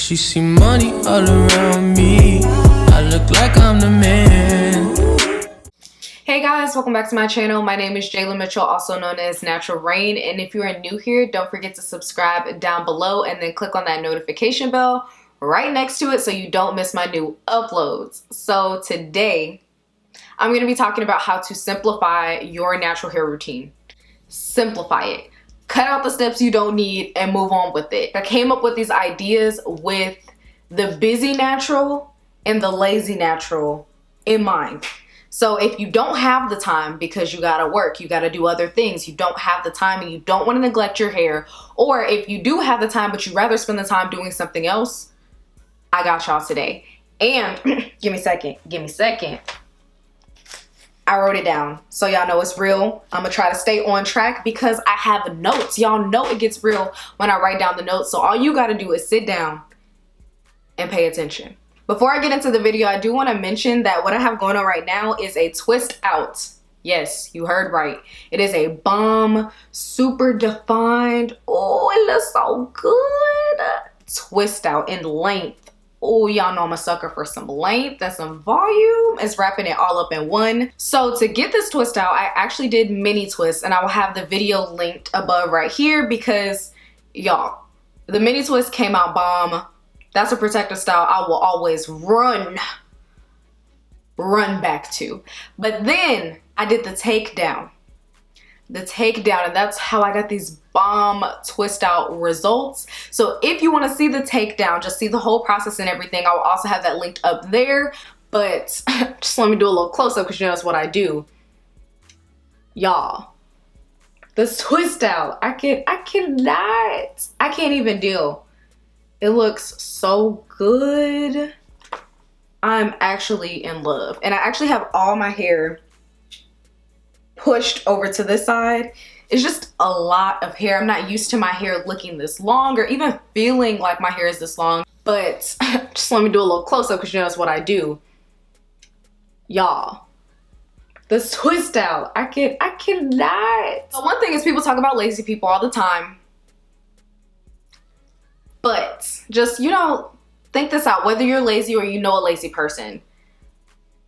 She see money all around me. I look like I'm the man. Hey guys, welcome back to my channel. My name is Jayla Mitchell, also known as NaturalReign. And if you are new here, don't forget to subscribe down below and then click on that notification bell right next to it so you don't miss my new uploads. So today, I'm going to be talking about how to simplify your natural hair routine. Simplify it. Cut out the steps you don't need and move on with it. I came up with these ideas with the busy natural and the lazy natural in mind. So if you don't have the time because you gotta work, you gotta do other things, you don't have the time and you don't want to neglect your hair, or if you do have the time but you'd rather spend the time doing something else, I got y'all today. And give me a second. I wrote it down so y'all know it's real. I'm gonna try to stay on track because I have notes. Y'all know it gets real when I write down the notes. So all you gotta do is sit down and pay attention. Before I get into the video, I do want to mention that what I have going on right now is a twist out. Yes, you heard right. It is a bomb, super defined. Oh, it looks so good. Twist out in length. Oh, y'all know I'm a sucker for some length and some volume. It's wrapping it all up in one. So to get this twist out, I actually did mini twists, and I will have the video linked above right here because y'all, the mini twist came out bomb. That's a protective style I will always run back to. But then I did the takedown. And that's how I got these bomb twist out results. So if you want to see the takedown, just see the whole process and everything, I will also have that linked up there. But just let me do a little close up because you know that's what I do. Y'all, this twist out, I can't even deal. It looks so good. I'm actually in love. And I actually have all my hair pushed over to this side. It's just a lot of hair. I'm not used to my hair looking this long or even feeling like my hair is this long. But just let me do a little close up because you know that's what I do. Y'all, this twist out, I cannot. So one thing is people talk about lazy people all the time. But just, you know, think this out, whether you're lazy or you know a lazy person.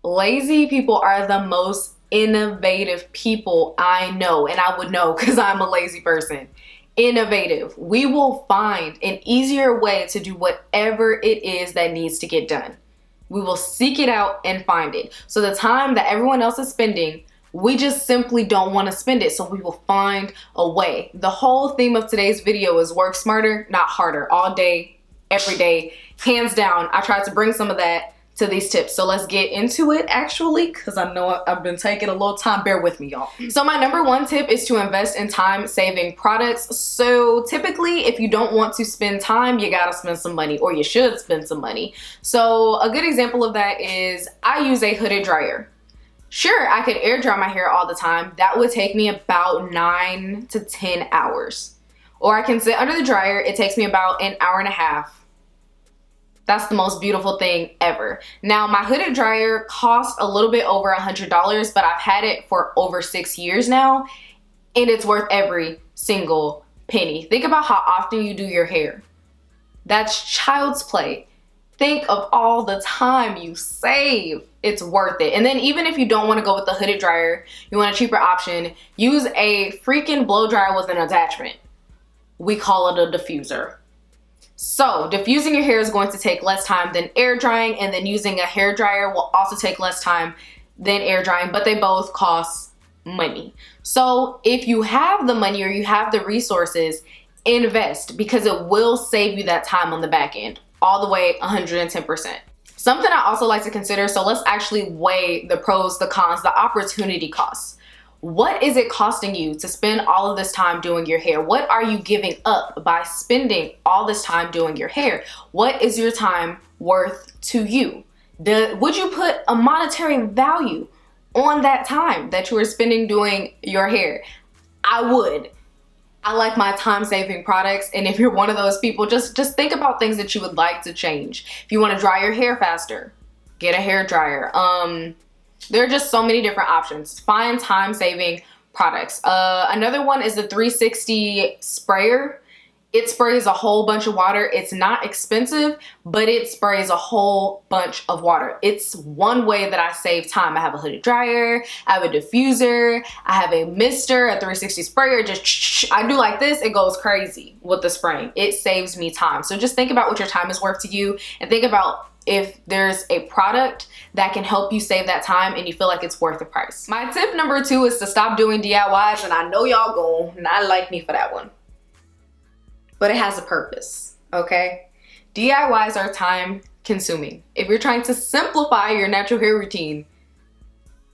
Lazy people are the most innovative people I know, and I would know because I'm a lazy person. Innovative. We will find an easier way to do whatever it is that needs to get done. We will seek it out and find it. So the time that everyone else is spending, we just simply don't want to spend it, so we will find a way. The whole theme of today's video is work smarter, not harder, all day, every day, hands down. I tried to bring some of that to these tips. So let's get into it actually, because I know I've been taking a little time. Bear with me, y'all. So my number one tip is to invest in time-saving products. So typically, if you don't want to spend time, you gotta spend some money, or you should spend some money. So a good example of that is I use a hooded dryer. Sure, I could air dry my hair all the time. That would take me about 9 to 10 hours. Or I can sit under the dryer. It takes me about an hour and a half. That's the most beautiful thing ever. Now, my hooded dryer costs a little bit over $100, but I've had it for over 6 years now, and it's worth every single penny. Think about how often you do your hair. That's child's play. Think of all the time you save. It's worth it. And then even if you don't want to go with the hooded dryer, you want a cheaper option, use a freaking blow dryer with an attachment. We call it a diffuser. So diffusing your hair is going to take less time than air drying, and then using a hair dryer will also take less time than air drying, but they both cost money. So if you have the money or you have the resources, invest, because it will save you that time on the back end. All the way 110%. Something I also like to consider, so let's actually weigh the pros, the cons, the opportunity costs. What is it costing you to spend all of this time doing your hair? What are you giving up by spending all this time doing your hair? What is your time worth to you? Would you put a monetary value on that time that you are spending doing your hair? I would. I like my time-saving products, and if you're one of those people, just think about things that you would like to change. If you want to dry your hair faster, get a hair dryer. There are just so many different options. Find time-saving products. Another one is the 360 sprayer. It sprays a whole bunch of water. It's not expensive, but it sprays a whole bunch of water. It's one way that I save time. I have a hooded dryer, I have a diffuser, I have a mister, a 360 sprayer. Just I do like this, it goes crazy with the spraying. It saves me time. So just think about what your time is worth to you, and think about if there's a product that can help you save that time and you feel like it's worth the price. My tip number 2 is to stop doing DIYs, and I know y'all gonna not like me for that one, but it has a purpose, okay? DIYs are time consuming. If you're trying to simplify your natural hair routine,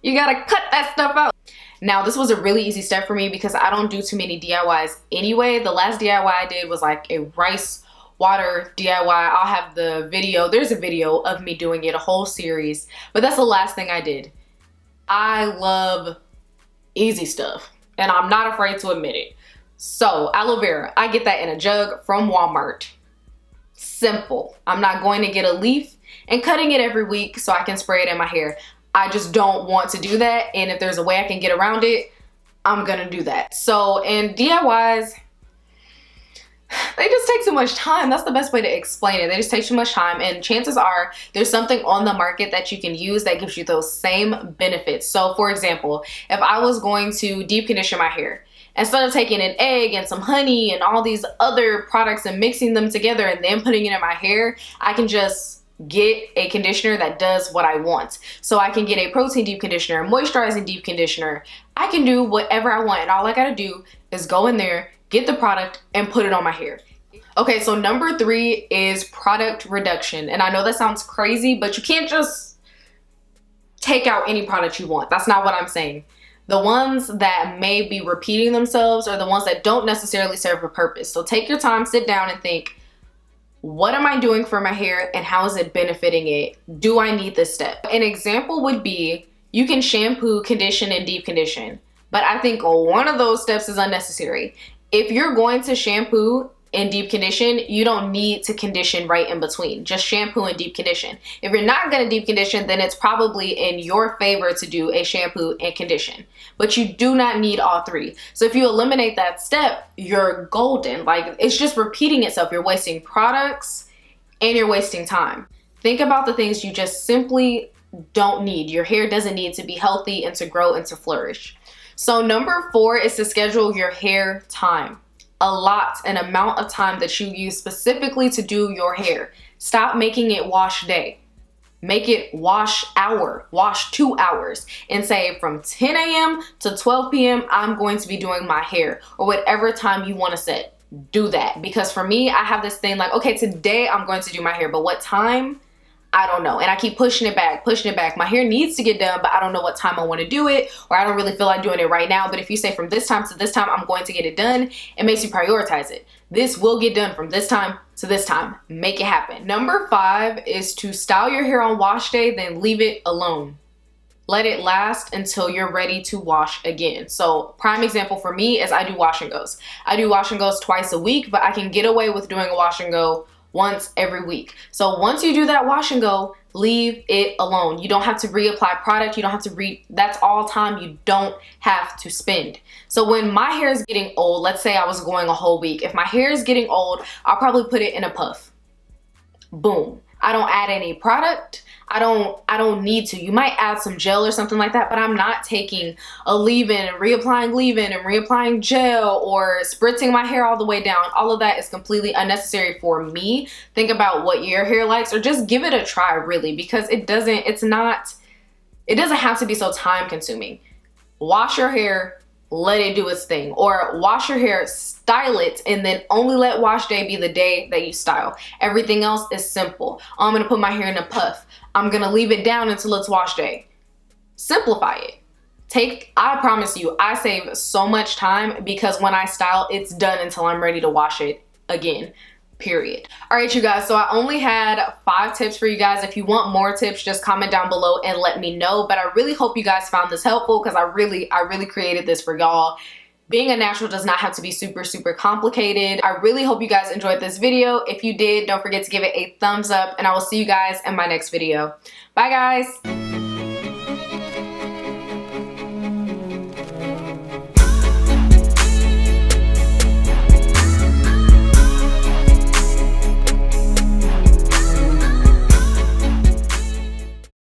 you gotta cut that stuff out. Now, this was a really easy step for me because I don't do too many DIYs anyway. The last DIY I did was like a rice water DIY. I'll have the video. There's a video of me doing it, a whole series, but that's the last thing I did. I love easy stuff, and I'm not afraid to admit it. So aloe vera, I get that in a jug from Walmart. Simple. I'm not going to get a leaf and cutting it every week so I can spray it in my hair. I just don't want to do that, and if there's a way I can get around it, I'm gonna do that. So, and DIYs, they just take too much time. That's the best way to explain it. They just take too much time, and chances are there's something on the market that you can use that gives you those same benefits. So for example, if I was going to deep condition my hair, instead of taking an egg and some honey and all these other products and mixing them together and then putting it in my hair, I can just get a conditioner that does what I want. So I can get a protein deep conditioner, a moisturizing deep conditioner. I can do whatever I want, and all I gotta do is go in there, get the product, and put it on my hair. Okay, so number 3 is product reduction. And I know that sounds crazy, but you can't just take out any product you want. That's not what I'm saying. The ones that may be repeating themselves are the ones that don't necessarily serve a purpose. So take your time, sit down and think, what am I doing for my hair and how is it benefiting it? Do I need this step? An example would be, you can shampoo, condition, and deep condition, but I think one of those steps is unnecessary. If you're going to shampoo and deep condition, you don't need to condition right in between. Just shampoo and deep condition. If you're not gonna deep condition, then it's probably in your favor to do a shampoo and condition. But you do not need all 3. So if you eliminate that step, you're golden. Like, it's just repeating itself. You're wasting products and you're wasting time. Think about the things you just simply don't need. Your hair doesn't need to be healthy and to grow and to flourish. So number 4 is to schedule your hair time. An amount of time that you use specifically to do your hair. Stop making it wash day. Make it wash hour, wash 2 hours, and say from 10 a.m. to 12 p.m. I'm going to be doing my hair, or whatever time you want to set. Do that, because for me, I have this thing like, okay, today I'm going to do my hair, but what time? I don't know. And I keep pushing it back, pushing it back. My hair needs to get done, but I don't know what time I want to do it, or I don't really feel like doing it right now. But if you say from this time to this time, I'm going to get it done, it makes you prioritize it. This will get done from this time to this time. Make it happen. Number 5 is to style your hair on wash day, then leave it alone. Let it last until you're ready to wash again. So prime example for me is I do wash and goes. I do wash and goes twice a week, but I can get away with doing a wash and go once every week. So once you do that wash and go, leave it alone. You don't have to reapply product. You don't have to that's all time you don't have to spend. So when my hair is getting old, let's say I was going a whole week. If my hair is getting old, I'll probably put it in a puff. Boom. I don't add any product. I don't need to. You might add some gel or something like that, but I'm not taking a leave-in and reapplying gel or spritzing my hair all the way down. All of that is completely unnecessary for me. Think about what your hair likes, or just give it a try, really, because it doesn't have to be so time consuming. Wash your hair, let it do its thing, or wash your hair, style it, and then only let wash day be the day that you style. Everything else is simple. I'm gonna put my hair in a puff. I'm gonna leave it down until it's wash day. Simplify it. I promise you, I save so much time because when I style, it's done until I'm ready to wash it again. Period. All right, you guys, so I only had 5 tips for you guys. If you want more tips, just comment down below and let me know. But I really hope you guys found this helpful, because I really created this for y'all. Being a natural does not have to be super complicated. I really hope you guys enjoyed this video. If you did, don't forget to give it a thumbs up, and I will see you guys in my next video. Bye, guys.